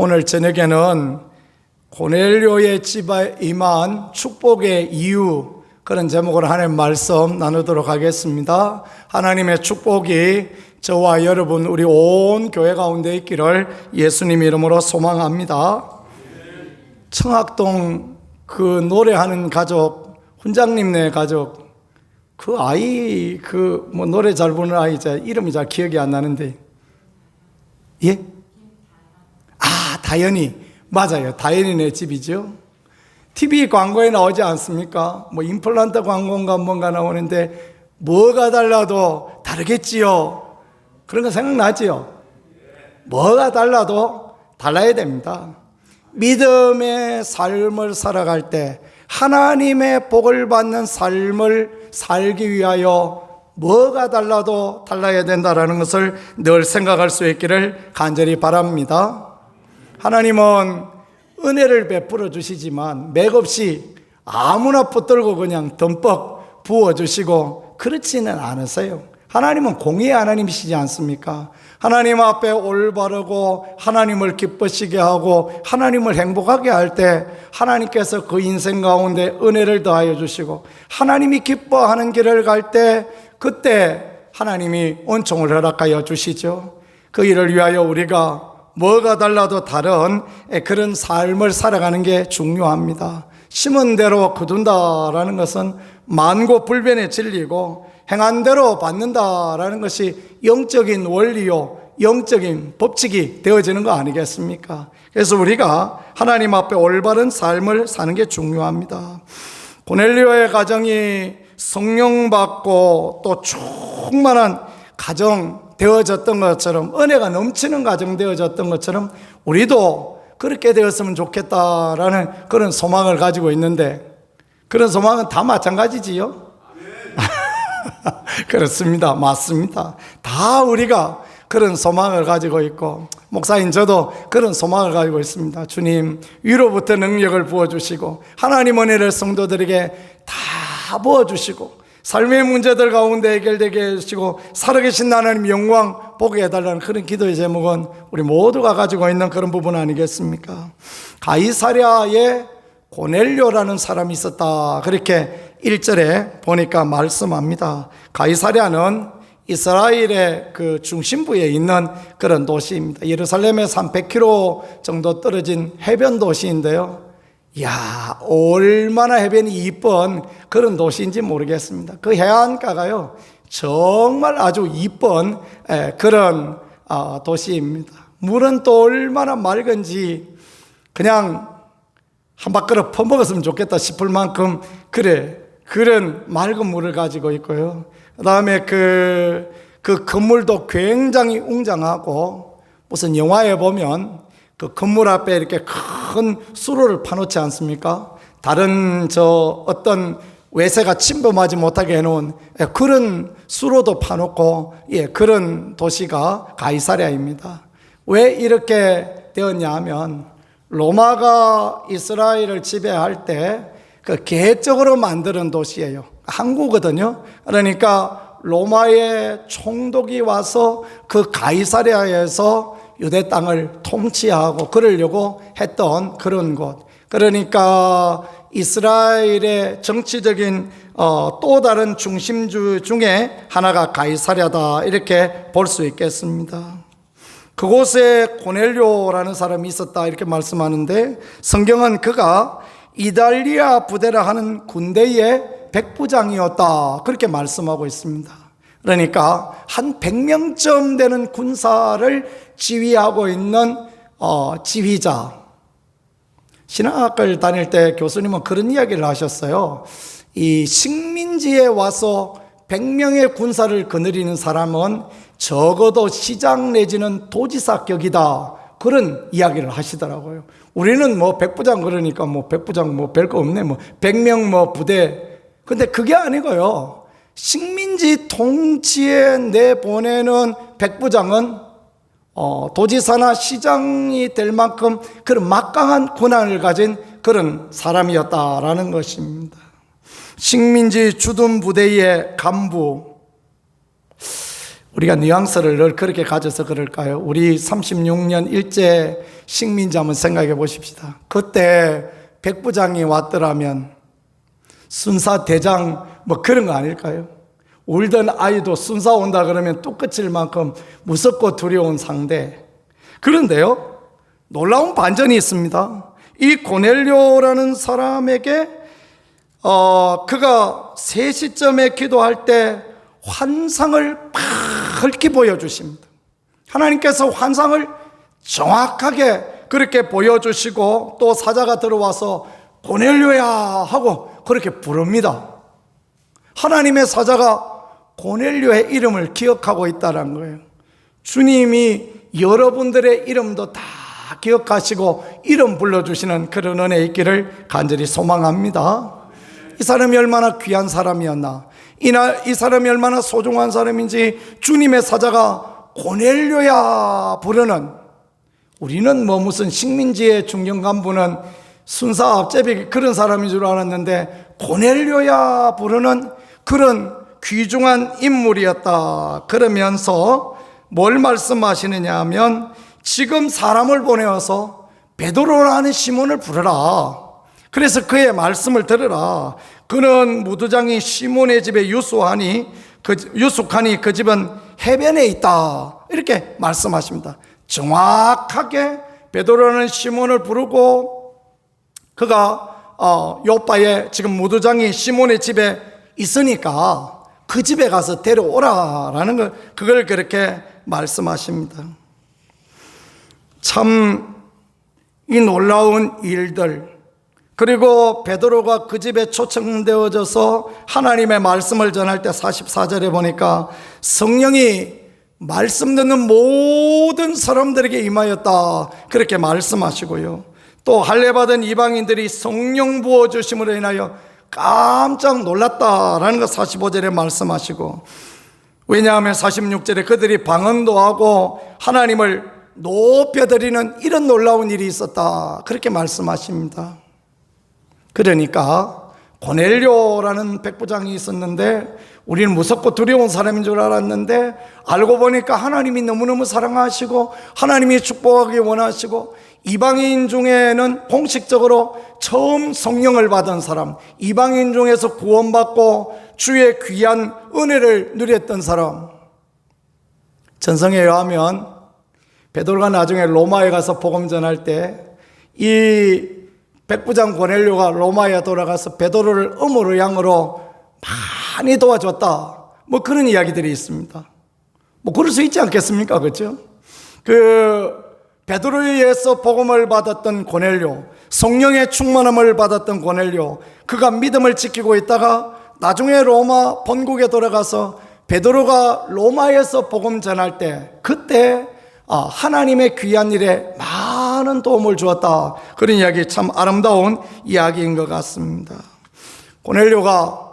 오늘 저녁에는 고넬료의 집에 임한 축복의 이유, 그런 제목으로 하나님 말씀 나누도록 하겠습니다. 하나님의 축복이 저와 여러분, 우리 온 교회 가운데 있기를 예수님 이름으로 소망합니다. 청학동 그 노래하는 가족, 훈장님네 가족, 그 아이, 노래 잘 부르는 아이, 이름이 잘 기억이 안 나는데, 예? 다현이. 맞아요. 다현이네 집이죠. TV 광고에 나오지 않습니까? 임플란트 광고인가 뭔가 나오는데, 뭐가 달라도 다르겠지요. 그런 거 생각나지요? 뭐가 달라도 달라야 됩니다. 믿음의 삶을 살아갈 때 하나님의 복을 받는 삶을 살기 위하여 뭐가 달라도 달라야 된다는 것을 늘 생각할 수 있기를 간절히 바랍니다. 하나님은 은혜를 베풀어 주시지만 맥없이 아무나 붙들고 그냥 듬뿍 부어주시고 그렇지는 않으세요. 하나님은 공의의 하나님이시지 않습니까? 하나님 앞에 올바르고 하나님을 기쁘시게 하고 하나님을 행복하게 할 때 하나님께서 그 인생 가운데 은혜를 더하여 주시고, 하나님이 기뻐하는 길을 갈 때 그때 하나님이 은총을 허락하여 주시죠. 그 일을 위하여 우리가 뭐가 달라도 다른 그런 삶을 살아가는 게 중요합니다. 심은 대로 거둔다라는 것은 만고불변의 진리고, 행한 대로 받는다라는 것이 영적인 원리요, 영적인 법칙이 되어지는 거 아니겠습니까? 그래서 우리가 하나님 앞에 올바른 삶을 사는 게 중요합니다. 고넬료의 가정이 성령 받고 또 충만한 가정 되어졌던 것처럼, 은혜가 넘치는 가정 되어졌던 것처럼 우리도 그렇게 되었으면 좋겠다라는 그런 소망을 가지고 있는데, 그런 소망은 다 마찬가지지요? 그렇습니다. 맞습니다. 다 우리가 그런 소망을 가지고 있고, 목사인 저도 그런 소망을 가지고 있습니다. 주님, 위로부터 능력을 부어주시고 하나님 은혜를 성도들에게 다 부어주시고 삶의 문제들 가운데 해결되게 해주시고 살아계신 하나님 영광 보게 해달라는 그런 기도의 제목은 우리 모두가 가지고 있는 그런 부분 아니겠습니까? 가이사랴에 고넬료라는 사람이 있었다, 그렇게 1절에 보니까 말씀합니다. 가이사랴는 이스라엘의 그 중심부에 있는 그런 도시입니다. 예루살렘에서 한 100km 정도 떨어진 해변 도시인데요, 이야, 얼마나 해변이 이쁜 그런 도시인지 모르겠습니다. 그 해안가가요, 정말 아주 이쁜 그런 도시입니다. 물은 또 얼마나 맑은지 그냥 한 밥그릇 퍼먹었으면 좋겠다 싶을 만큼 그런 맑은 물을 가지고 있고요. 그 다음에 그 건물도 굉장히 웅장하고, 무슨 영화에 보면 그 건물 앞에 이렇게 큰 수로를 파놓지 않습니까? 다른 어떤 외세가 침범하지 못하게 해놓은 그런 수로도 파놓고, 그런 도시가 가이사랴입니다. 왜 이렇게 되었냐 하면, 로마가 이스라엘을 지배할 때 그 계획적으로 만드는 도시예요. 항구거든요. 그러니까 로마의 총독이 와서 그 가이사랴에서 유대 땅을 통치하고 그러려고 했던 그런 곳. 그러니까 이스라엘의 정치적인 또 다른 중심주 중에 하나가 가이사랴다, 이렇게 볼 수 있겠습니다. 그곳에 고넬료라는 사람이 있었다, 이렇게 말씀하는데, 성경은 그가 이달리아 부대라 하는 군대의 백부장이었다, 그렇게 말씀하고 있습니다. 그러니까 한 100명쯤 되는 군사를 지휘하고 있는 지휘자. 신학을 다닐 때 교수님은 그런 이야기를 하셨어요. 이 식민지에 와서 100명의 군사를 거느리는 사람은 적어도 시장 내지는 도지사격이다, 그런 이야기를 하시더라고요. 우리는 백부장 그러니까 백부장 별거 없네, 100명 부대. 근데 그게 아니고요, 식민지 통치에 내보내는 백부장은 도지사나 시장이 될 만큼 그런 막강한 권한을 가진 그런 사람이었다라는 것입니다. 식민지 주둔 부대의 간부, 우리가 뉘앙스를 늘 그렇게 가져서 그럴까요? 우리 36년 일제 식민지 한번 생각해 보십시다. 그때 백부장이 왔더라면 순사 대장 뭐 그런 거 아닐까요? 울던 아이도 순사 온다 그러면 뚝끝일 만큼 무섭고 두려운 상대. 그런데요, 놀라운 반전이 있습니다. 이 고넬료라는 사람에게 그가 3시쯤에 기도할 때 환상을 밝게 보여주십니다. 하나님께서 환상을 정확하게 그렇게 보여주시고 또 사자가 들어와서 고넬료야 하고 그렇게 부릅니다. 하나님의 사자가 고넬료의 이름을 기억하고 있다는 거예요. 주님이 여러분들의 이름도 다 기억하시고 이름 불러주시는 그런 은혜 있기를 간절히 소망합니다. 이 사람이 얼마나 귀한 사람이었나, 이 사람이 얼마나 소중한 사람인지 주님의 사자가 고넬료야 부르는, 우리는 뭐 무슨 식민지의 중경간부는 순사 앞제비 그런 사람인 줄 알았는데 고넬료야 부르는 그런 귀중한 인물이었다. 그러면서 뭘 말씀하시느냐 하면 지금 사람을 보내어서 베드로라는 시몬을 부르라. 그래서 그의 말씀을 들으라. 그는 무두장이 시몬의 집에 유숙하니 그 집은 해변에 있다. 이렇게 말씀하십니다. 정확하게 베드로라는 시몬을 부르고 그가 요바에 지금 무두장이 시몬의 집에 있으니까 그 집에 가서 데려오라라는 걸, 그걸 그렇게 말씀하십니다. 참 이 놀라운 일들, 그리고 베드로가 그 집에 초청되어져서 하나님의 말씀을 전할 때 44절에 보니까 성령이 말씀 듣는 모든 사람들에게 임하였다. 그렇게 말씀하시고요. 또 할례받은 이방인들이 성령 부어주심으로 인하여 깜짝 놀랐다라는 거 45절에 말씀하시고, 왜냐하면 46절에 그들이 방언도 하고 하나님을 높여드리는 이런 놀라운 일이 있었다. 그렇게 말씀하십니다. 그러니까 고넬료라는 백부장이 있었는데 우리는 무섭고 두려운 사람인 줄 알았는데 알고 보니까 하나님이 너무너무 사랑하시고 하나님이 축복하기 원하시고 이방인 중에는 공식적으로 처음 성령을 받은 사람, 이방인 중에서 구원받고 주의 귀한 은혜를 누렸던 사람. 전성에 의하면 베드로가 나중에 로마에 가서 복음 전할 때 이 백부장 고넬료가 로마에 돌아가서 베드로를 음으로 양으로 많이 도와줬다. 뭐 그런 이야기들이 있습니다. 뭐 그럴 수 있지 않겠습니까? 그렇죠? 베드로에 의해서 복음을 받았던 고넬료, 성령의 충만함을 받았던 고넬료, 그가 믿음을 지키고 있다가 나중에 로마 본국에 돌아가서 베드로가 로마에서 복음 전할 때 그때 하나님의 귀한 일에 많은 도움을 주었다. 그런 이야기, 참 아름다운 이야기인 것 같습니다. 고넬료가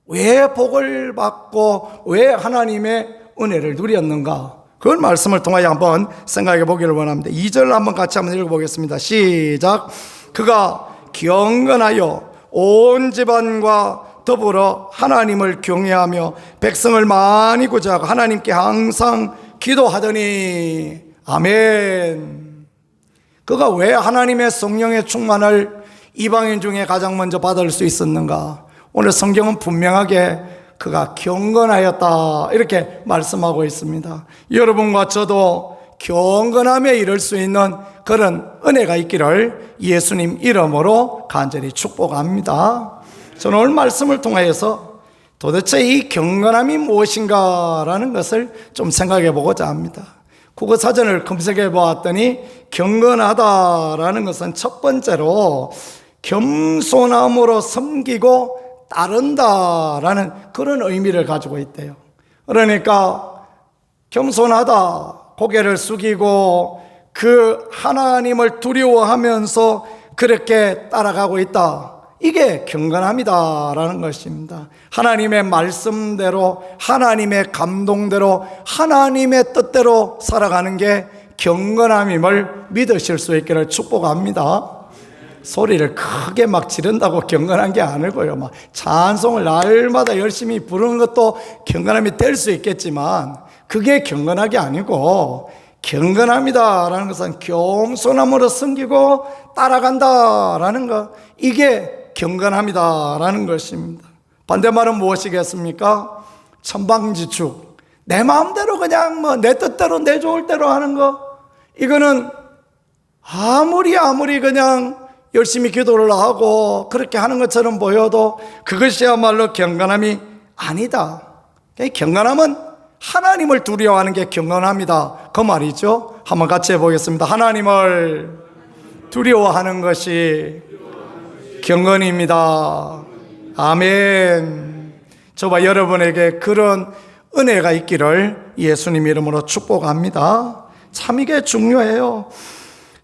왜 복을 받고 왜 하나님의 은혜를 누렸는가? 그걸 말씀을 통하여 한번 생각해 보기를 원합니다. 2절 한번 같이 한번 읽어보겠습니다. 시작. 그가 경건하여 온 집안과 더불어 하나님을 경외하며 백성을 많이 구제하고 하나님께 항상 기도하더니. 아멘. 그가 왜 하나님의 성령의 충만을 이방인 중에 가장 먼저 받을 수 있었는가? 오늘 성경은 분명하게 그가 경건하였다 이렇게 말씀하고 있습니다. 여러분과 저도 경건함에 이를 수 있는 그런 은혜가 있기를 예수님 이름으로 간절히 축복합니다. 저는 오늘 말씀을 통하여서 도대체 이 경건함이 무엇인가라는 것을 좀 생각해 보고자 합니다. 국어사전을 검색해 보았더니 경건하다라는 것은 첫 번째로 겸손함으로 섬기고 따른다라는 그런 의미를 가지고 있대요. 그러니까 겸손하다, 고개를 숙이고 그 하나님을 두려워하면서 그렇게 따라가고 있다. 이게 경건함이다라는 것입니다. 하나님의 말씀대로, 하나님의 감동대로, 하나님의 뜻대로 살아가는 게 경건함임을 믿으실 수 있기를 축복합니다. 소리를 크게 막 지른다고 경건한 게 아니고요. 막 찬송을 날마다 열심히 부르는 것도 경건함이 될 수 있겠지만 그게 경건하게 아니고, 경건합니다라는 것은 겸손함으로 섬기고 따라간다라는 것, 이게 경건합니다라는 것입니다. 반대말은 무엇이겠습니까? 천방지축, 내 마음대로 그냥 내 뜻대로 내 좋을 대로 하는 거, 이거는 아무리 그냥 열심히 기도를 하고 그렇게 하는 것처럼 보여도 그것이야말로 경건함이 아니다. 경건함은 하나님을 두려워하는 게 경건합니다, 그 말이죠. 한번 같이 해보겠습니다. 하나님을 두려워하는 것이 경건입니다. 아멘. 저와 여러분에게 그런 은혜가 있기를 예수님 이름으로 축복합니다. 참 이게 중요해요.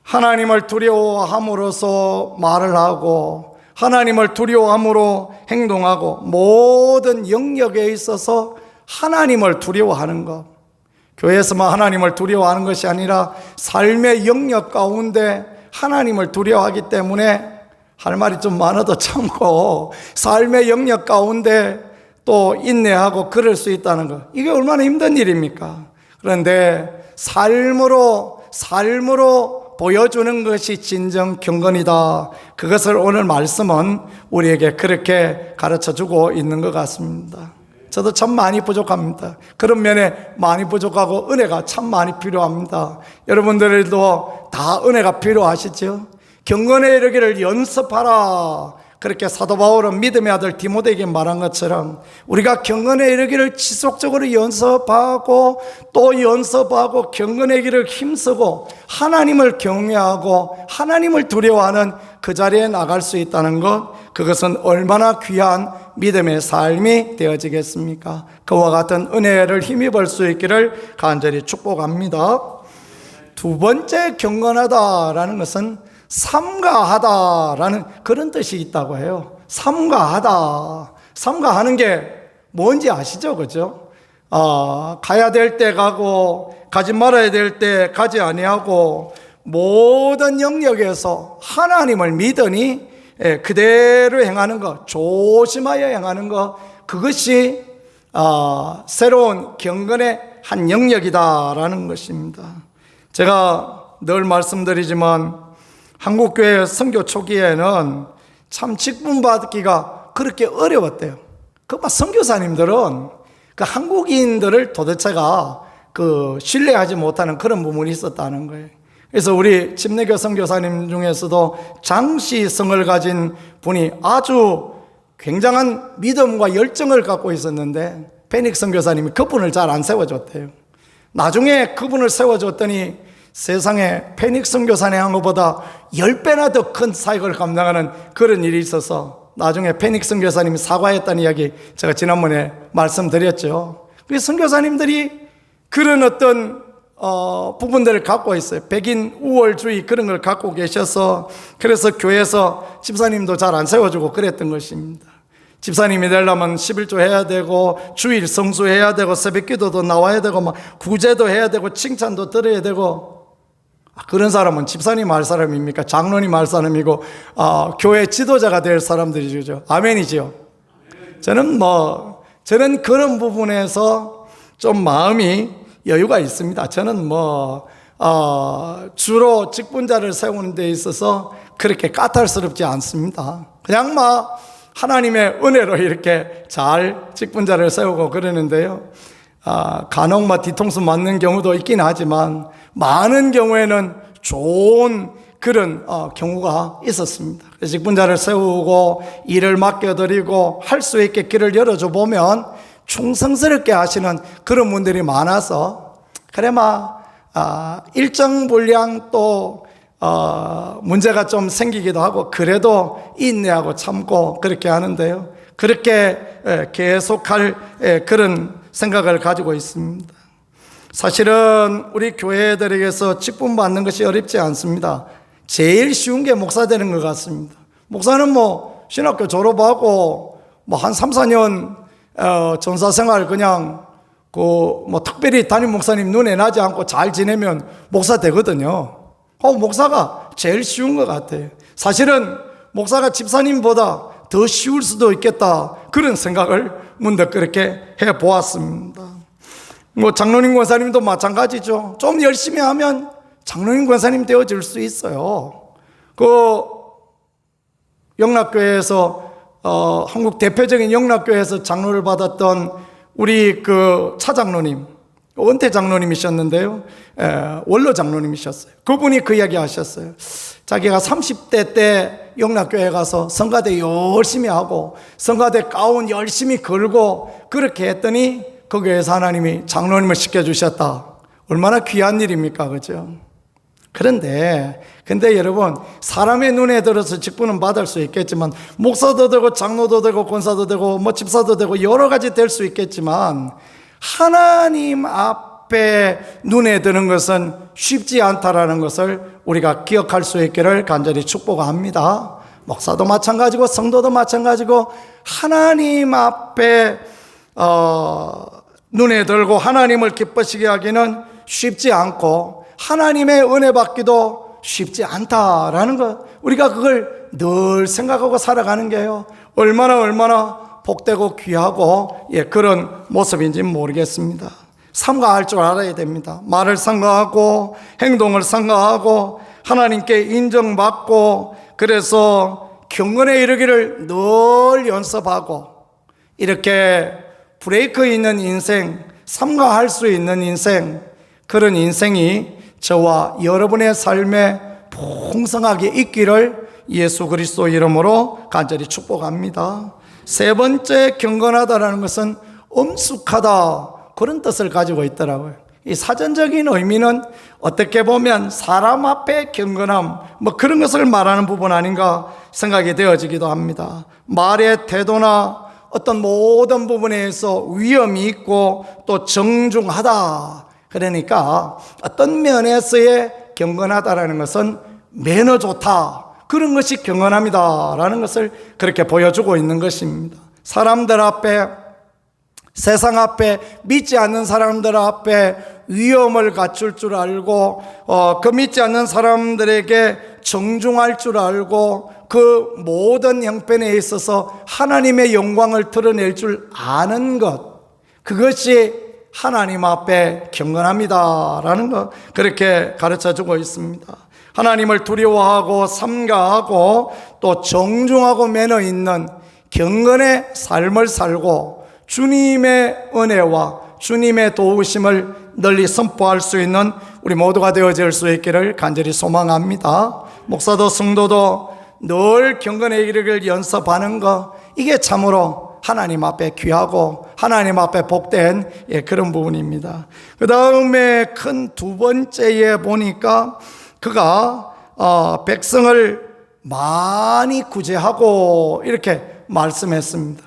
하나님을 두려워함으로써 말을 하고 하나님을 두려워함으로 행동하고, 모든 영역에 있어서 하나님을 두려워하는 것, 교회에서만 하나님을 두려워하는 것이 아니라 삶의 영역 가운데 하나님을 두려워하기 때문에 할 말이 좀 많아도 참고 삶의 영역 가운데 또 인내하고 그럴 수 있다는 것, 이게 얼마나 힘든 일입니까? 그런데 삶으로 보여주는 것이 진정 경건이다. 그것을 오늘 말씀은 우리에게 그렇게 가르쳐주고 있는 것 같습니다. 저도 참 많이 부족합니다. 그런 면에 많이 부족하고 은혜가 참 많이 필요합니다. 여러분들도 다 은혜가 필요하시죠? 경건에 이르기를 연습하라, 그렇게 사도 바울은 믿음의 아들 디모데에게 말한 것처럼 우리가 경건에 이르기를 지속적으로 연습하고 또 연습하고 경건의 길을 힘쓰고 하나님을 경외하고 하나님을 두려워하는 그 자리에 나갈 수 있다는 것, 그것은 얼마나 귀한 믿음의 삶이 되어지겠습니까? 그와 같은 은혜를 힘입을 수 있기를 간절히 축복합니다. 두 번째, 경건하다라는 것은 삼가하다라는 그런 뜻이 있다고 해요. 삼가하다, 삼가하는 게 뭔지 아시죠? 그죠? 가야 될 때 가고 가지 말아야 될 때 가지 아니하고 모든 영역에서 하나님을 믿으니 그대로 행하는 것, 조심하여 행하는 것, 그것이 새로운 경건의 한 영역이다라는 것입니다. 제가 늘 말씀드리지만 한국교회 선교 초기에는 참 직분받기가 그렇게 어려웠대요. 선교사님들은 한국인들을 도대체가 신뢰하지 못하는 그런 부분이 있었다는 거예요. 그래서 우리 침례교 선교사님 중에서도 장시성을 가진 분이 아주 굉장한 믿음과 열정을 갖고 있었는데 페닉 선교사님이 그분을 잘 안 세워줬대요. 나중에 그분을 세워줬더니 세상에 페닉 선교사님 한 것보다 10배나 더 큰 사역을 감당하는 그런 일이 있어서 나중에 페닉 선교사님이 사과했다는 이야기 제가 지난번에 말씀드렸죠. 그래서 선교사님들이 그런 어떤 부분들을 갖고 있어요. 백인 우월주의 그런 걸 갖고 계셔서, 그래서 교회에서 집사님도 잘 안 세워주고 그랬던 것입니다. 집사님이 되려면 11조 해야 되고 주일 성수해야 되고 새벽기도도 나와야 되고 구제도 해야 되고 칭찬도 들어야 되고, 그런 사람은 집사님 할 사람입니까? 장로님 할 사람이고 교회 지도자가 될 사람들이죠. 아멘이죠. 저는 그런 부분에서 좀 마음이 여유가 있습니다. 저는 주로 직분자를 세우는 데 있어서 그렇게 까탈스럽지 않습니다. 그냥 하나님의 은혜로 이렇게 잘 직분자를 세우고 그러는데요. 간혹 뒤통수 맞는 경우도 있긴 하지만 많은 경우에는 좋은 그런 경우가 있었습니다. 그래서 직분자를 세우고 일을 맡겨드리고 할 수 있게 길을 열어줘 보면 충성스럽게 하시는 그런 분들이 많아서, 그래 일정 분량 또 문제가 좀 생기기도 하고 그래도 인내하고 참고 그렇게 하는데요. 그렇게 계속할 그런 생각을 가지고 있습니다. 사실은 우리 교회들에게서 직분 받는 것이 어렵지 않습니다. 제일 쉬운 게 목사 되는 것 같습니다. 목사는 신학교 졸업하고 한 3, 4년 전사생활 그냥 특별히 담임 목사님 눈에 나지 않고 잘 지내면 목사 되거든요. 목사가 제일 쉬운 것 같아요. 사실은 목사가 집사님보다 더 쉬울 수도 있겠다, 그런 생각을 문득 그렇게 해보았습니다. 뭐 장로님 권사님도 마찬가지죠. 좀 열심히 하면 장로님 권사님 되어질 수 있어요. 그 영락교회에서 한국 대표적인 영락교회에서 장로를 받았던 우리 그 차장로님, 원태 장로님이셨는데요. 원로 장로님이셨어요. 그분이 그 이야기 하셨어요. 자기가 30대 때 영락교회 가서 성가대 열심히 하고 성가대 가운 열심히 걸고 그렇게 했더니 거기에서 하나님이 장로님을 시켜주셨다. 얼마나 귀한 일입니까? 그죠? 근데 여러분, 사람의 눈에 들어서 직분은 받을 수 있겠지만 목사도 되고 장로도 되고 권사도 되고 뭐 집사도 되고 여러 가지 될 수 있겠지만 하나님 앞에 눈에 드는 것은 쉽지 않다라는 것을 우리가 기억할 수 있기를 간절히 축복합니다. 목사도 마찬가지고 성도도 마찬가지고 하나님 앞에 눈에 들고 하나님을 기쁘시게 하기는 쉽지 않고 하나님의 은혜 받기도 쉽지 않다라는 것, 우리가 그걸 늘 생각하고 살아가는 게요, 얼마나 복되고 귀하고 그런 모습인지 모르겠습니다. 삼가할 줄 알아야 됩니다. 말을 삼가하고 행동을 삼가하고 하나님께 인정받고, 그래서 경건에 이르기를 늘 연습하고, 이렇게 브레이크 있는 인생, 삼가할 수 있는 인생, 그런 인생이 저와 여러분의 삶에 풍성하게 있기를 예수 그리스도 이름으로 간절히 축복합니다. 세 번째, 경건하다라는 것은 엄숙하다, 그런 뜻을 가지고 있더라고요. 이 사전적인 의미는 어떻게 보면 사람 앞에 경건함, 뭐 그런 것을 말하는 부분 아닌가 생각이 되어지기도 합니다. 말의 태도나 어떤 모든 부분에서 위엄이 있고 또 정중하다. 그러니까 어떤 면에서의 경건하다라는 것은 매너 좋다, 그런 것이 경건함이다라는 것을 그렇게 보여주고 있는 것입니다. 사람들 앞에, 세상 앞에, 믿지 않는 사람들 앞에 위엄을 갖출 줄 알고, 그 믿지 않는 사람들에게 정중할 줄 알고, 그 모든 형편에 있어서 하나님의 영광을 드러낼 줄 아는 것, 그것이 하나님 앞에 경건합니다라는 것, 그렇게 가르쳐주고 있습니다. 하나님을 두려워하고 삼가하고 또 정중하고 매너 있는 경건의 삶을 살고 주님의 은혜와 주님의 도우심을 널리 선포할 수 있는 우리 모두가 되어질 수 있기를 간절히 소망합니다. 목사도 성도도 늘 경건의 이르기를 연습하는 것, 이게 참으로 하나님 앞에 귀하고 하나님 앞에 복된 그런 부분입니다. 그 다음에 큰 두 번째에 보니까 그가 백성을 많이 구제하고 이렇게 말씀했습니다.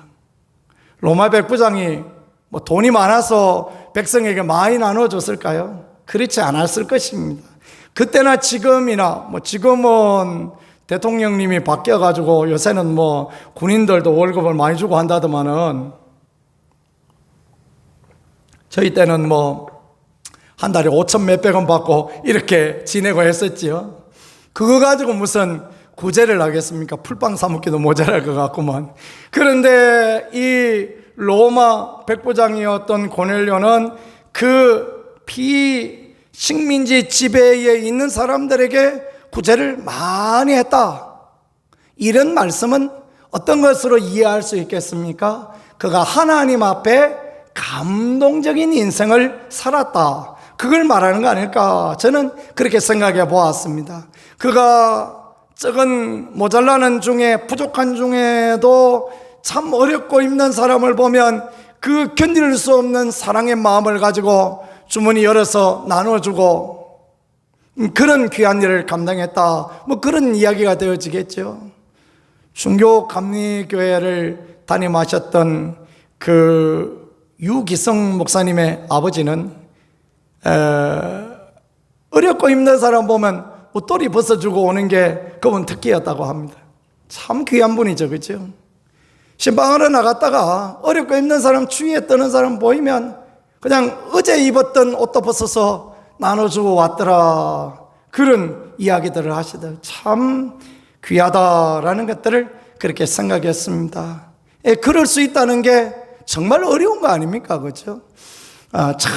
로마 백부장이 뭐 돈이 많아서 백성에게 많이 나눠줬을까요? 그렇지 않았을 것입니다. 그때나 지금이나, 뭐 지금은 대통령님이 바뀌어가지고 요새는 뭐 군인들도 월급을 많이 주고 한다더만은, 저희 때는 뭐 한 달에 5천 몇백 원 받고 이렇게 지내고 했었지요. 그거 가지고 무슨 구제를 하겠습니까? 풀빵 사 먹기도 모자랄 것 같구만. 그런데 이 로마 백부장이었던 고넬료는 그 비식민지 지배에 있는 사람들에게 구제를 많이 했다. 이런 말씀은 어떤 것으로 이해할 수 있겠습니까? 그가 하나님 앞에 감동적인 인생을 살았다, 그걸 말하는 거 아닐까, 저는 그렇게 생각해 보았습니다. 그가 적은 모자라는 중에, 부족한 중에도 참 어렵고 힘든 사람을 보면 그 견딜 수 없는 사랑의 마음을 가지고 주머니 열어서 나눠주고, 그런 귀한 일을 감당했다, 뭐 그런 이야기가 되어지겠죠. 중교 감리교회를 담임하셨던 그 유기성 목사님의 아버지는 어렵고 힘든 사람 보면 옷돌이 벗어주고 오는 게 그분 특기였다고 합니다. 참 귀한 분이죠, 그렇죠? 신방하러 나갔다가 어렵고 힘든 사람, 추위에 떠는 사람 보이면 그냥 어제 입었던 옷도 벗어서 나눠주고 왔더라, 그런 이야기들을 하시더라고요. 참 귀하다라는 것들을 그렇게 생각했습니다. 그럴 수 있다는 게 정말 어려운 거 아닙니까? 그렇죠? 참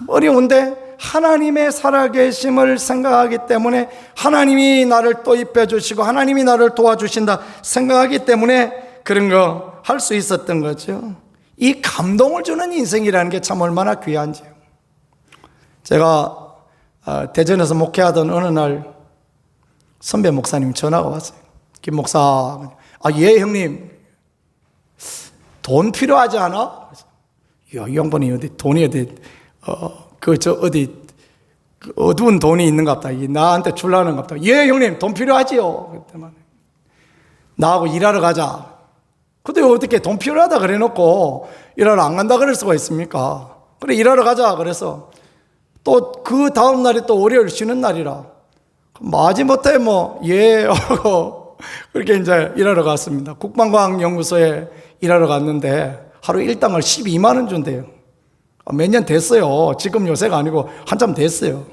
어려운데 하나님의 살아계심을 생각하기 때문에 하나님이 나를 또 입혀주시고 하나님이 나를 도와주신다 생각하기 때문에 그런 거 할 수 있었던 거죠. 이 감동을 주는 인생이라는 게 참 얼마나 귀한지요. 제가 대전에서 목회하던 어느 날 선배 목사님 전화가 왔어요. 김 목사, 예 형님, 돈 필요하지 않아? 이 양반이 어디 돈이 어디 어디 어두운 돈이 있는가 보다. 나한테 줄라는가 보다. 예 형님, 돈 필요하지요. 그때만 나하고 일하러 가자. 근데 어떻게 돈 필요하다 그래 놓고 일하러 안 간다 그럴 수가 있습니까? 그래 일하러 가자 그래서 또 그 다음 날이 또 월요일 쉬는 날이라 마지못해 예 하고 그렇게 이제 일하러 갔습니다. 국방과학연구소에 일하러 갔는데 하루 일당을 12만 원 준대요. 몇 년 됐어요. 지금 요새가 아니고 한참 됐어요.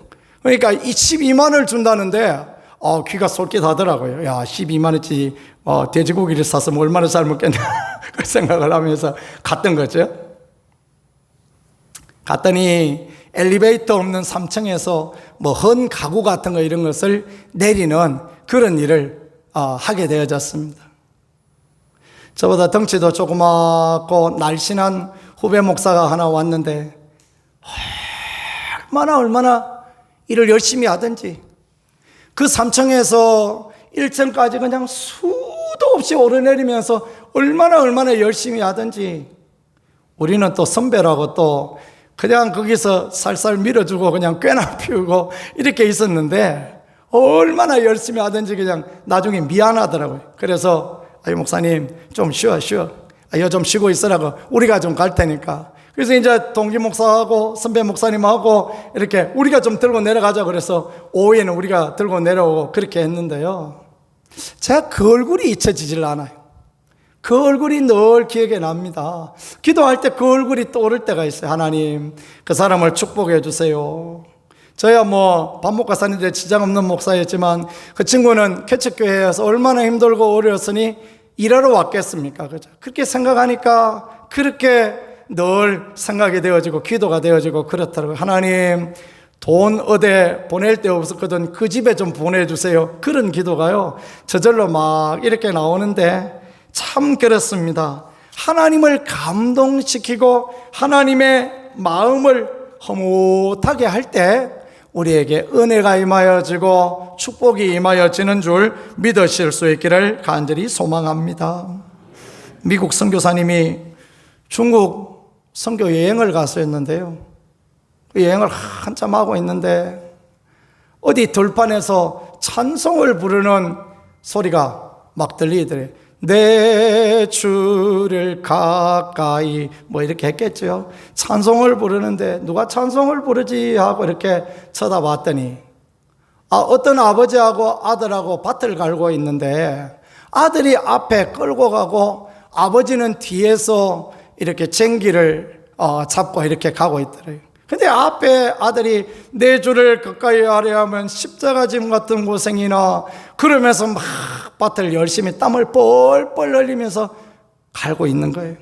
그러니까 이 12만 원을 준다는데 귀가 솔깃하더라고요. 야 12만 원치 돼지고기를 사서 얼마나 잘 먹겠나 그 생각을 하면서 갔던 거죠. 갔더니 엘리베이터 없는 3층에서 헌 가구 같은 거 이런 것을 내리는 그런 일을 하게 되어졌습니다. 저보다 덩치도 조그맣고 날씬한 후배 목사가 하나 왔는데 얼마나 일을 열심히 하든지 그 3층에서 1층까지 그냥 수도 없이 오르내리면서 얼마나 열심히 하든지 우리는 또 선배라고 또 그냥 거기서 살살 밀어주고 그냥 꾀나 피우고 이렇게 있었는데 얼마나 열심히 하든지 그냥 나중에 미안하더라고요. 그래서 목사님 좀 쉬어 좀 쉬고 있으라고 우리가 좀 갈 테니까. 그래서 이제 동기 목사하고 선배 목사님하고 이렇게 우리가 좀 들고 내려가자 그래서 오후에는 우리가 들고 내려오고 그렇게 했는데요. 제가 그 얼굴이 잊혀지질 않아요. 그 얼굴이 늘 기억에 납니다. 기도할 때 그 얼굴이 떠오를 때가 있어요. 하나님 그 사람을 축복해 주세요. 저야 밥 먹고 사는데 지장 없는 목사였지만 그 친구는 개척교회에서 얼마나 힘들고 어려웠으니 일하러 왔겠습니까? 그죠? 그렇게 생각하니까 그렇게 늘 생각이 되어지고 기도가 되어지고 그렇더라고요. 하나님 돈 어디 보낼 데 없었거든 그 집에 좀 보내주세요. 그런 기도가요 저절로 막 이렇게 나오는데 참 그렇습니다. 하나님을 감동시키고 하나님의 마음을 허무하게 할 때 우리에게 은혜가 임하여지고 축복이 임하여지는 줄 믿으실 수 있기를 간절히 소망합니다. 미국 선교사님이 중국 선교 여행을 갔었는데요. 그 여행을 한참 하고 있는데 어디 들판에서 찬송을 부르는 소리가 막 들리더래요. 내 주를 가까이 이렇게 했겠죠. 찬송을 부르는데 누가 찬송을 부르지 하고 이렇게 쳐다봤더니 어떤 아버지하고 아들하고 밭을 갈고 있는데 아들이 앞에 끌고 가고 아버지는 뒤에서 이렇게 쟁기를 잡고 이렇게 가고 있더래요. 근데 앞에 아들이 내 주를 가까이 하려 하면 십자가짐 같은 고생이나 그러면서 막 밭을 열심히 땀을 뻘뻘 흘리면서 갈고 있는 거예요.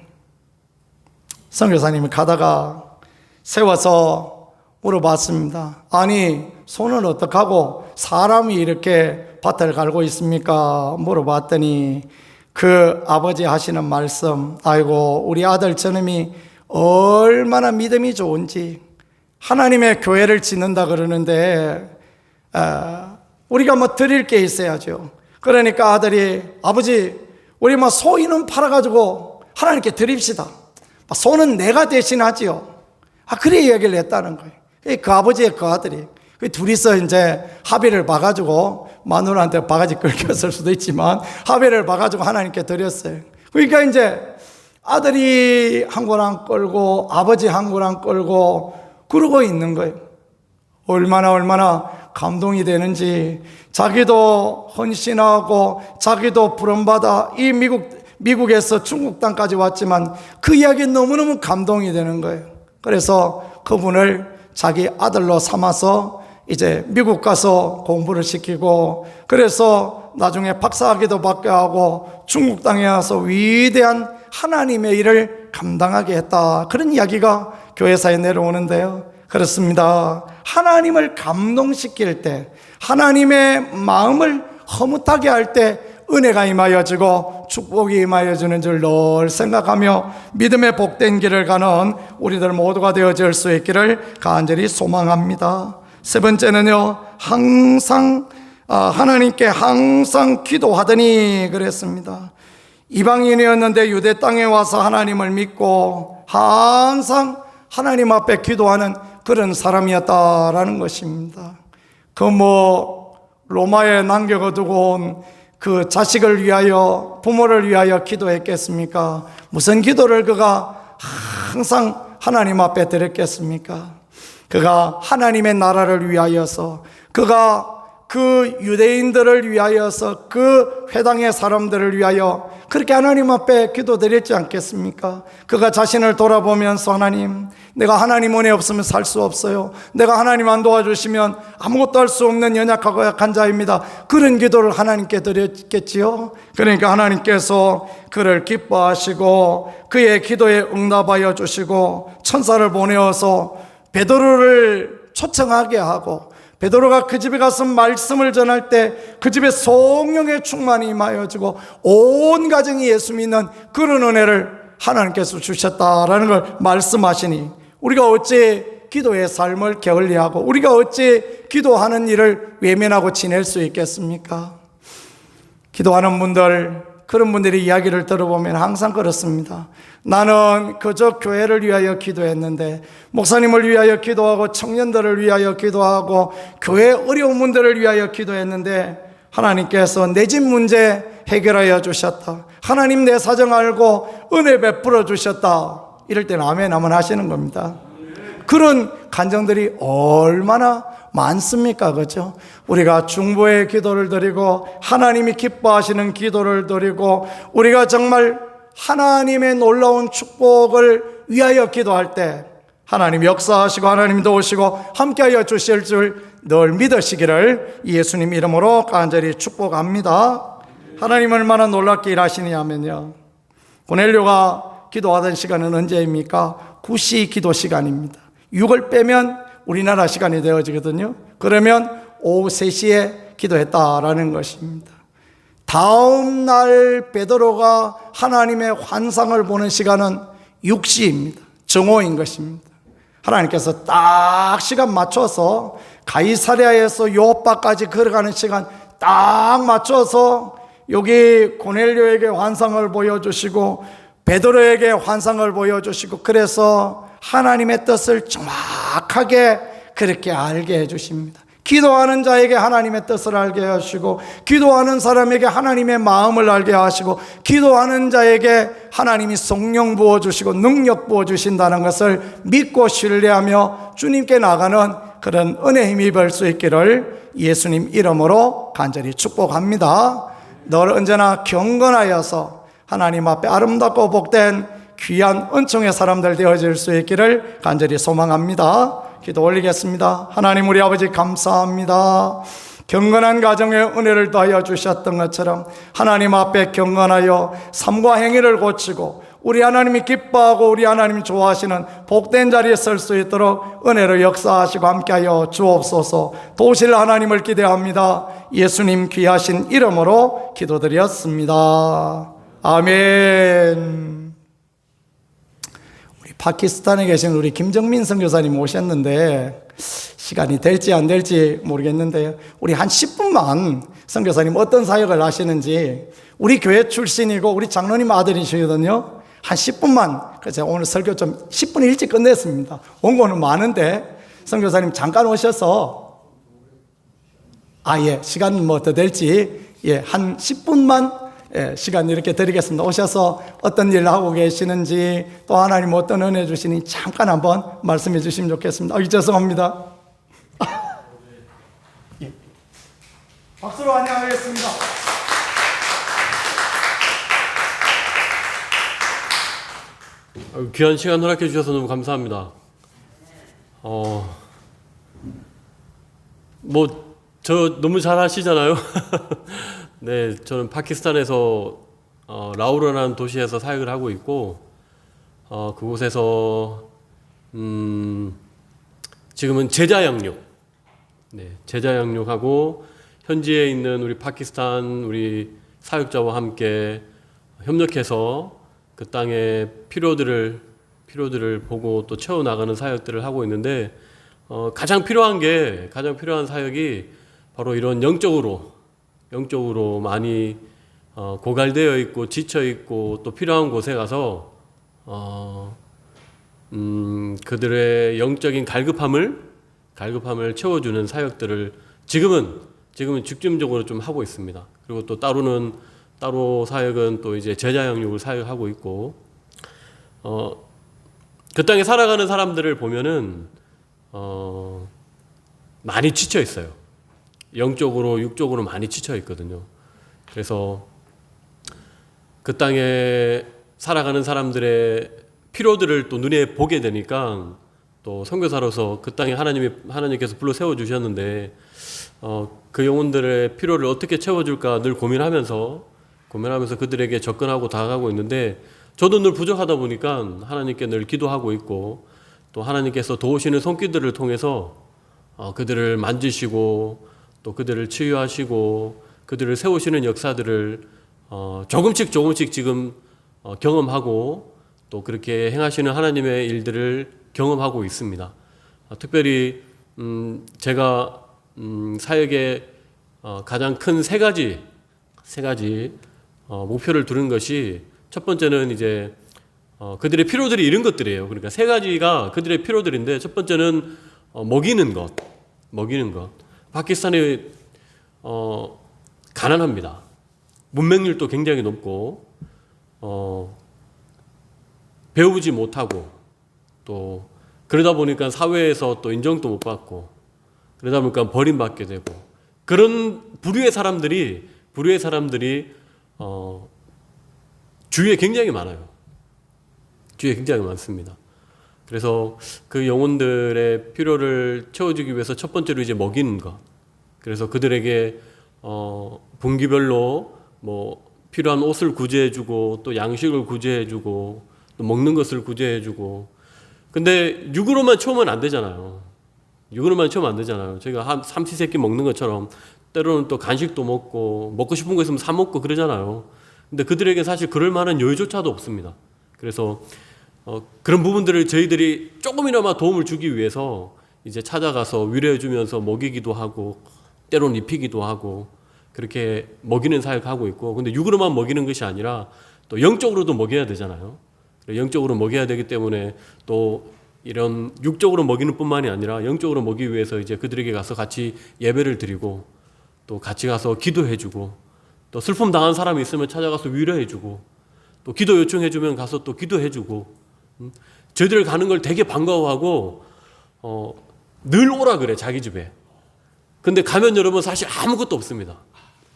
선교사님이 가다가 세워서 물어봤습니다. 아니 손은 어떡하고 사람이 이렇게 밭을 갈고 있습니까? 물어봤더니 그 아버지 하시는 말씀, 아이고 우리 아들 저놈이 얼마나 믿음이 좋은지 하나님의 교회를 짓는다 그러는데 우리가 드릴 게 있어야죠. 그러니까 아들이 아버지 우리 소인은 팔아가지고 하나님께 드립시다. 소는 내가 대신하지요. 그래 이야기를 했다는 거예요. 그 아버지의 그 아들이 둘이서 이제 합의를 봐가지고 마누라한테 바가지 긁혔을 수도 있지만 합의를 봐가지고 하나님께 드렸어요. 그러니까 이제 아들이 한 고랑 끌고 아버지 한 고랑 끌고 그러고 있는 거예요. 얼마나 감동이 되는지 자기도 헌신하고 자기도 부름받아 이 미국에서 중국 땅까지 왔지만 그 이야기 너무너무 감동이 되는 거예요. 그래서 그분을 자기 아들로 삼아서 이제 미국 가서 공부를 시키고 그래서 나중에 박사학위도 받게 하고 중국 땅에 와서 위대한 하나님의 일을 감당하게 했다. 그런 이야기가 교회사에 내려오는데요. 그렇습니다. 하나님을 감동시킬 때, 하나님의 마음을 허무하게 할 때 은혜가 임하여지고 축복이 임하여지는 줄 늘 생각하며 믿음의 복된 길을 가는 우리들 모두가 되어질 수 있기를 간절히 소망합니다. 세 번째는요, 하나님께 항상 기도하더니 그랬습니다. 이방인이었는데 유대 땅에 와서 하나님을 믿고 항상 하나님 앞에 기도하는 그런 사람이었다라는 것입니다. 로마에 남겨두고 온 그 자식을 위하여, 부모를 위하여 기도했겠습니까? 무슨 기도를 그가 항상 하나님 앞에 드렸겠습니까? 그가 하나님의 나라를 위하여서, 그가 그 유대인들을 위하여서, 그 회당의 사람들을 위하여 그렇게 하나님 앞에 기도드렸지 않겠습니까? 그가 자신을 돌아보면서 하나님, 내가 하나님 은혜 없으면 살 수 없어요. 내가 하나님 안 도와주시면 아무것도 할 수 없는 연약하고 약한 자입니다. 그런 기도를 하나님께 드렸겠지요. 그러니까 하나님께서 그를 기뻐하시고 그의 기도에 응답하여 주시고 천사를 보내어서 베드로를 초청하게 하고, 베드로가 그 집에 가서 말씀을 전할 때 그 집에 성령의 충만이 임하여지고 온 가정이 예수 믿는 그런 은혜를 하나님께서 주셨다라는 걸 말씀하시니, 우리가 어찌 기도의 삶을 게을리하고 우리가 어찌 기도하는 일을 외면하고 지낼 수 있겠습니까? 기도하는 분들, 그런 분들의 이야기를 들어보면 항상 그렇습니다. 나는 그저 교회를 위하여 기도했는데, 목사님을 위하여 기도하고 청년들을 위하여 기도하고 교회 어려운 분들을 위하여 기도했는데 하나님께서 내 집 문제 해결하여 주셨다. 하나님 내 사정 알고 은혜 베풀어 주셨다. 이럴 때는 아멘 하면 하시는 겁니다. 그런 간정들이 얼마나 많습니까? 그렇죠? 우리가 중보의 기도를 드리고 하나님이 기뻐하시는 기도를 드리고 우리가 정말 하나님의 놀라운 축복을 위하여 기도할 때 하나님 역사하시고 하나님 도우시고 함께하여 주실 줄 늘 믿으시기를 예수님 이름으로 간절히 축복합니다. 하나님 얼마나 놀랍게 일하시냐면요, 고넬료가 기도하던 시간은 언제입니까? 9시 기도 시간입니다. 6을 빼면 우리나라 시간이 되어지거든요. 그러면 오후 3시에 기도했다라는 것입니다. 다음 날 베드로가 하나님의 환상을 보는 시간은 6시입니다. 정오인 것입니다. 하나님께서 딱 시간 맞춰서 가이사랴에서 요빠까지 걸어가는 시간 딱 맞춰서 여기 고넬료에게 환상을 보여주시고 베드로에게 환상을 보여주시고, 그래서 하나님의 뜻을 정확하게 그렇게 알게 해주십니다. 기도하는 자에게 하나님의 뜻을 알게 하시고, 기도하는 사람에게 하나님의 마음을 알게 하시고, 기도하는 자에게 하나님이 성령 부어주시고 능력 부어주신다는 것을 믿고 신뢰하며 주님께 나가는 그런 은혜 힘입을 수 있기를 예수님 이름으로 간절히 축복합니다. 늘 언제나 경건하여서 하나님 앞에 아름답고 복된 귀한 은총의 사람들 되어질 수 있기를 간절히 소망합니다. 기도 올리겠습니다. 하나님 우리 아버지 감사합니다. 경건한 가정에 은혜를 더하여 주셨던 것처럼 하나님 앞에 경건하여 삶과 행위를 고치고 우리 하나님이 기뻐하고 우리 하나님이 좋아하시는 복된 자리에 설 수 있도록 은혜로 역사하시고 함께하여 주옵소서. 도우실 하나님을 기대합니다. 예수님 귀하신 이름으로 기도드렸습니다. 아멘. 우리 파키스탄에 계신 우리 김정민 선교사님 오셨는데 시간이 될지 안 될지 모르겠는데요, 우리 한 10분만 선교사님 어떤 사역을 하시는지, 우리 교회 출신이고 우리 장로님 아들이시거든요. 한 10분만, 그래서 오늘 설교 좀 10분 일찍 끝냈습니다. 원고는 많은데 선교사님 잠깐 오셔서 시간 뭐 더 될지 한 10분만 시간 이렇게 드리겠습니다. 오셔서 어떤 일을 하고 계시는지 또 하나님 어떤 은혜 주시니 잠깐 한번 말씀해 주시면 좋겠습니다. 죄송합니다. 박수로 환영하겠습니다. 귀한 시간 허락해 주셔서 너무 감사합니다. 저 너무 잘 하시잖아요. 네, 저는 파키스탄에서 라우르라는 도시에서 사역을 하고 있고, 그곳에서 지금은 제자 양육, 제자 양육하고 현지에 있는 우리 파키스탄 우리 사역자와 함께 협력해서 그 땅의 필요들을 보고 또 채워 나가는 사역들을 하고 있는데 가장 필요한 사역이 바로 이런 영적으로 많이 고갈되어 있고 지쳐 있고 또 필요한 곳에 가서 그들의 영적인 갈급함을 채워주는 사역들을 지금은 집중적으로 좀 하고 있습니다. 그리고 또 따로 사역은 또 이제 제자 양육을 사역하고 있고 그 땅에 살아가는 사람들을 보면은 많이 지쳐 있어요. 영적으로 육적으로 많이 지쳐 있거든요. 그래서 그 땅에 살아가는 사람들의 필요들을 또 눈에 보게 되니까 또 선교사로서 그 땅에 하나님께서 불러 세워 주셨는데 그 영혼들의 필요를 어떻게 채워줄까 늘 고민하면서 그들에게 접근하고 다가가고 있는데 저도 늘 부족하다 보니까 하나님께 늘 기도하고 있고 또 하나님께서 도우시는 손길들을 통해서 그들을 만지시고 또 그들을 치유하시고 그들을 세우시는 역사들을 조금씩 지금 경험하고 또 그렇게 행하시는 하나님의 일들을 경험하고 있습니다. 특별히 제가 사역에 가장 큰 세 가지 목표를 두는 것이 첫 번째는 이제 그들의 필요들이 이런 것들이에요. 그러니까 세 가지가 그들의 필요들인데 첫 번째는 먹이는 것. 파키스탄이 가난합니다. 문맹률도 굉장히 높고 배우지 못하고 또 그러다 보니까 사회에서 또 인정도 못 받고 그러다 보니까 버림받게 되고 그런 부류의 사람들이 주위에 굉장히 많아요. 주위에 굉장히 많습니다. 그래서 그 영혼들의 필요를 채워주기 위해서 첫 번째로 이제 먹이는 것. 그래서 그들에게 분기별로 뭐 필요한 옷을 구제해주고 또 양식을 구제해주고 또 먹는 것을 구제해주고. 근데 육으로만 채우면 안 되잖아요. 저희가 한 삼시세끼 먹는 것처럼 때로는 또 간식도 먹고 싶은 거 있으면 사 먹고 그러잖아요. 근데 그들에게 사실 그럴 만한 여유조차도 없습니다. 그래서 그런 부분들을 저희들이 조금이나마 도움을 주기 위해서 이제 찾아가서 위로해 주면서 먹이기도 하고 때로는 입히기도 하고 그렇게 먹이는 사역하고 있고, 근데 육으로만 먹이는 것이 아니라 또 영적으로도 먹여야 되잖아요. 영적으로 먹여야 되기 때문에 또 이런 육적으로 먹이는 뿐만이 아니라 영적으로 먹이기 위해서 이제 그들에게 가서 같이 예배를 드리고 또 같이 가서 기도해주고 또 슬픔 당한 사람이 있으면 찾아가서 위로해주고 또 기도 요청해주면 가서 또 기도해주고 저희들 가는 걸 되게 반가워하고 늘 오라 그래 자기 집에. 근데 가면 여러분 사실 아무것도 없습니다.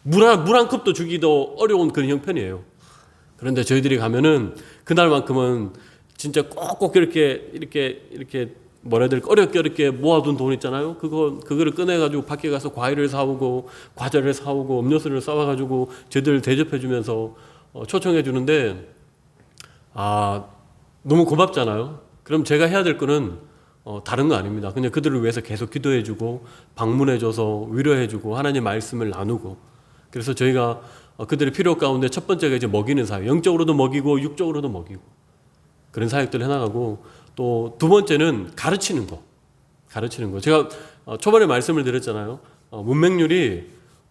물 한 컵도 주기도 어려운 그런 형편이에요. 그런데 저희들이 가면은 그날만큼은 진짜 꼭꼭 이렇게 뭐라 해야 될까 어렵게 모아둔 돈 있잖아요. 그거를 꺼내가지고 밖에 가서 과일을 사오고 과자를 사오고 음료수를 싸와가지고 저희들 대접해주면서 초청해 주는데 너무 고맙잖아요. 그럼 제가 해야 될 거는 다른 거 아닙니다. 그냥 그들을 위해서 계속 기도해주고 방문해줘서 위로해주고 하나님 말씀을 나누고. 그래서 저희가 그들의 필요 가운데 첫 번째가 이제 먹이는 사역, 영적으로도 먹이고 육적으로도 먹이고 그런 사역들을 해나가고, 또 두 번째는 가르치는 거. 제가 초반에 말씀을 드렸잖아요. 문맹률이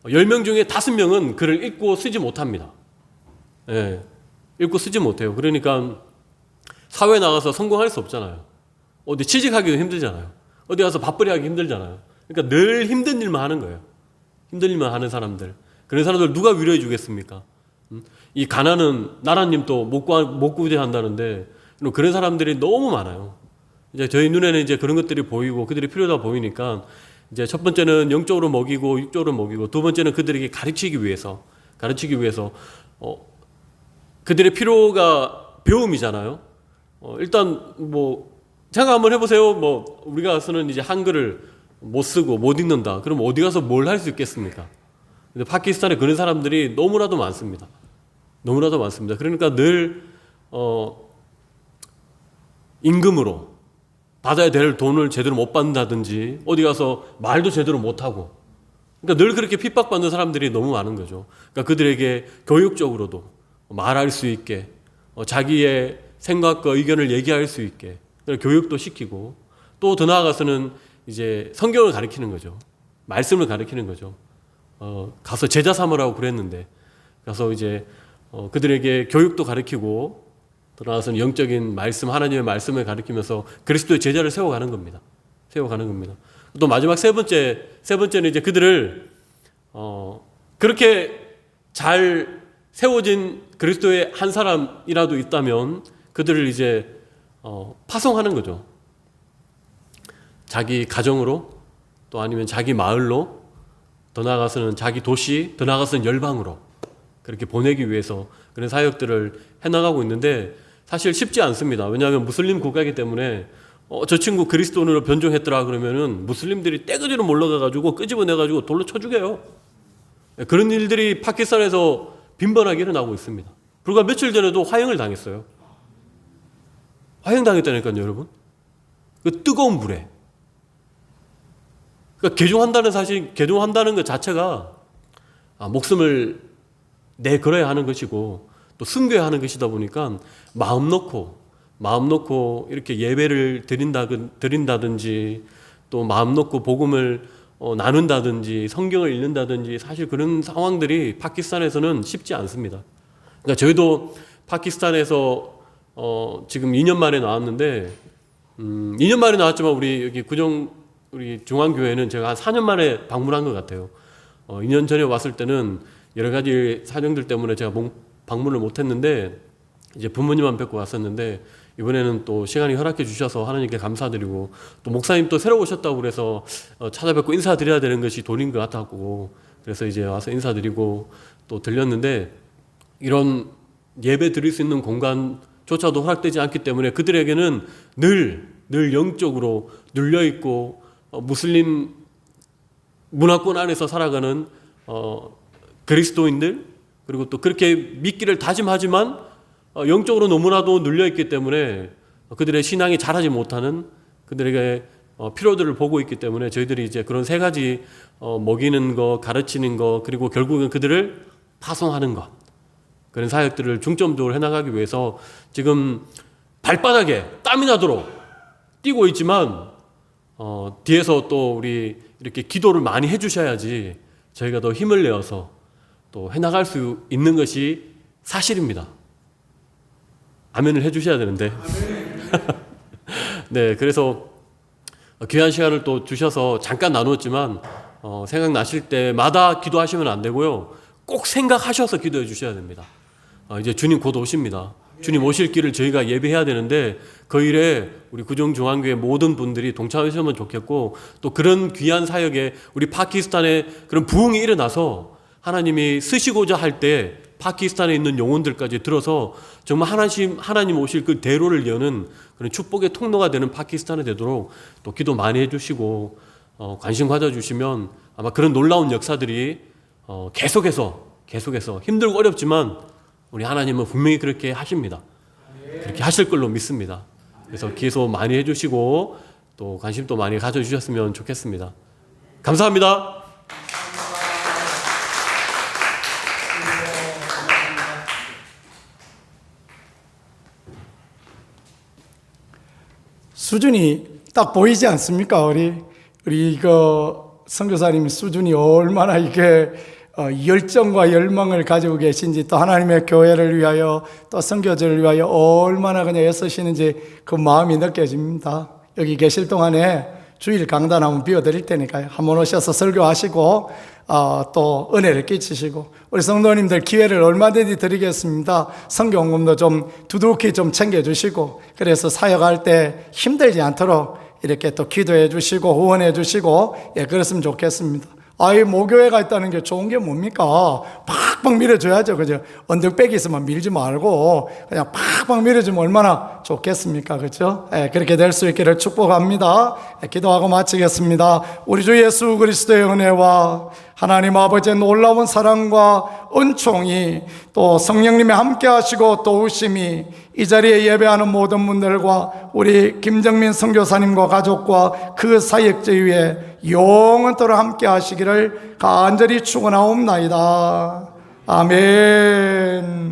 10명 중에 5명은 글을 읽고 쓰지 못합니다. 예, 읽고 쓰지 못해요. 그러니까 사회에 나가서 성공할 수 없잖아요. 어디 취직하기도 힘들잖아요. 어디 가서 밥벌이 하기 힘들잖아요. 그러니까 늘 힘든 일만 하는 거예요. 힘든 일만 하는 사람들. 그런 사람들 누가 위로해 주겠습니까? 이 가난은 나라님도 못 구제한다는데 그런 사람들이 너무 많아요. 이제 저희 눈에는 이제 그런 것들이 보이고 그들이 필요하다 보이니까 이제 첫 번째는 영적으로 먹이고 육적으로 먹이고, 두 번째는 그들에게 가르치기 위해서 그들의 필요가 배움이잖아요. 일단 뭐 생각 한번 해보세요. 뭐 우리가 쓰는 이제 한글을 못 쓰고 못 읽는다. 그럼 어디 가서 뭘 할 수 있겠습니까? 근데 파키스탄에 그런 사람들이 너무나도 많습니다. 그러니까 늘 임금으로 받아야 될 돈을 제대로 못 받는다든지 어디 가서 말도 제대로 못하고, 그러니까 늘 그렇게 핍박받는 사람들이 너무 많은 거죠. 그러니까 그들에게 교육적으로도 말할 수 있게, 자기의 생각과 의견을 얘기할 수 있게 교육도 시키고, 또 더 나아가서는 이제 성경을 가르치는 거죠. 말씀을 가르치는 거죠. 가서 제자 삼으라고 그랬는데 가서 이제 그들에게 교육도 가르치고, 더 나아가서는 영적인 말씀, 하나님의 말씀을 가르치면서 그리스도의 제자를 세워가는 겁니다. 세워가는 겁니다. 또 마지막 세 번째는 이제 그들을 그렇게 잘 세워진 그리스도의 한 사람이라도 있다면 그들을 이제 파송하는 거죠. 자기 가정으로, 또 아니면 자기 마을로, 더 나아가서는 자기 도시, 더 나아가서는 열방으로 그렇게 보내기 위해서 그런 사역들을 해나가고 있는데 사실 쉽지 않습니다. 왜냐하면 무슬림 국가이기 때문에 저 친구 그리스도인으로 변종했더라 그러면은 무슬림들이 떼거지로 몰려가가지고 끄집어내가지고 돌로 쳐 죽여요. 그런 일들이 파키스탄에서 빈번하게 일어나고 있습니다. 불과 며칠 전에도 화형을 당했어요. 화형당했다니까요, 여러분. 그 뜨거운 불에. 그러니까 개종한다는 것 자체가 목숨을 내걸어야 하는 것이고 또 순교해야 하는 것이다 보니까 마음 놓고 이렇게 예배를 드린다든지 또 마음 놓고 복음을 나눈다든지 성경을 읽는다든지 사실 그런 상황들이 파키스탄에서는 쉽지 않습니다. 그러니까 저희도 파키스탄에서 지금 2년 만에 나왔는데 2년 만에 나왔지만 우리 여기 우리 중앙교회는 제가 한 4년 만에 방문한 것 같아요. 2년 전에 왔을 때는 여러 가지 사정들 때문에 제가 방문을 못했는데 이제 부모님만 뵙고 왔었는데 이번에는 또 시간이 허락해 주셔서 하나님께 감사드리고, 또 목사님 또 새로 오셨다고 그래서 찾아뵙고 인사드려야 되는 것이 도리인 것 같았고, 그래서 이제 와서 인사드리고 또 들렸는데 이런 예배 드릴 수 있는 공간조차도 허락되지 않기 때문에 그들에게는 늘 영적으로 눌려있고 무슬림 문화권 안에서 살아가는 그리스도인들, 그리고 또 그렇게 믿기를 다짐하지만 영적으로 너무나도 눌려있기 때문에 그들의 신앙이 자라지 못하는 그들에게 필요들을 보고 있기 때문에 저희들이 이제 그런 세 가지 먹이는 거, 가르치는 거, 그리고 결국은 그들을 파송하는 것, 그런 사역들을 중점적으로 해나가기 위해서 지금 발바닥에 땀이 나도록 뛰고 있지만 뒤에서 또 우리 이렇게 기도를 많이 해주셔야지 저희가 더 힘을 내어서 또 해나갈 수 있는 것이 사실입니다. 아멘을 해주셔야 되는데. 네, 그래서 귀한 시간을 또 주셔서 잠깐 나누었지만 생각나실 때마다 기도하시면 안 되고요. 꼭 생각하셔서 기도해 주셔야 됩니다. 이제 주님 곧 오십니다. 주님 오실 길을 저희가 예배해야 되는데 그 일에 우리 구정중앙교회 모든 분들이 동참하시면 좋겠고, 또 그런 귀한 사역에 우리 파키스탄에 그런 부흥이 일어나서 하나님이 쓰시고자 할 때 파키스탄에 있는 영혼들까지 들어서 정말 하나님 오실 그 대로를 여는 그런 축복의 통로가 되는 파키스탄이 되도록 또 기도 많이 해주시고 관심 가져주시면 아마 그런 놀라운 역사들이 계속해서 힘들고 어렵지만 우리 하나님은 분명히 그렇게 하십니다. 그렇게 하실 걸로 믿습니다. 그래서 기도 많이 해주시고 또 관심도 많이 가져주셨으면 좋겠습니다. 감사합니다. 수준이 딱 보이지 않습니까? 우리 선교사님 수준이 얼마나 이게 열정과 열망을 가지고 계신지, 또 하나님의 교회를 위하여 또 선교제를 위하여 얼마나 그냥 애쓰시는지 그 마음이 느껴집니다. 여기 계실 동안에 주일 강단 한번 비워드릴 테니까요. 한번 오셔서 설교하시고 또 은혜를 끼치시고, 우리 성도님들 기회를 얼마든지 드리겠습니다. 성경금도 좀 두둑히 좀 챙겨주시고, 그래서 사역할 때 힘들지 않도록 이렇게 또 기도해 주시고 후원해 주시고, 그랬으면 좋겠습니다. 모교회가 있다는 게 좋은 게 뭡니까? 팍팍 밀어줘야죠. 그죠? 언덕백이 있으면 밀지 말고 그냥 팍팍 밀어주면 얼마나 좋겠습니까? 그죠? 그렇게 될 수 있기를 축복합니다. 기도하고 마치겠습니다. 우리 주 예수 그리스도의 은혜와 하나님 아버지의 놀라운 사랑과 은총이 또 성령님의 함께 하시고 도우심이 이 자리에 예배하는 모든 분들과 우리 김정민 선교사님과 가족과 그 사역자 위에 영원토록 함께 하시기를 간절히 축원하옵나이다. 아멘.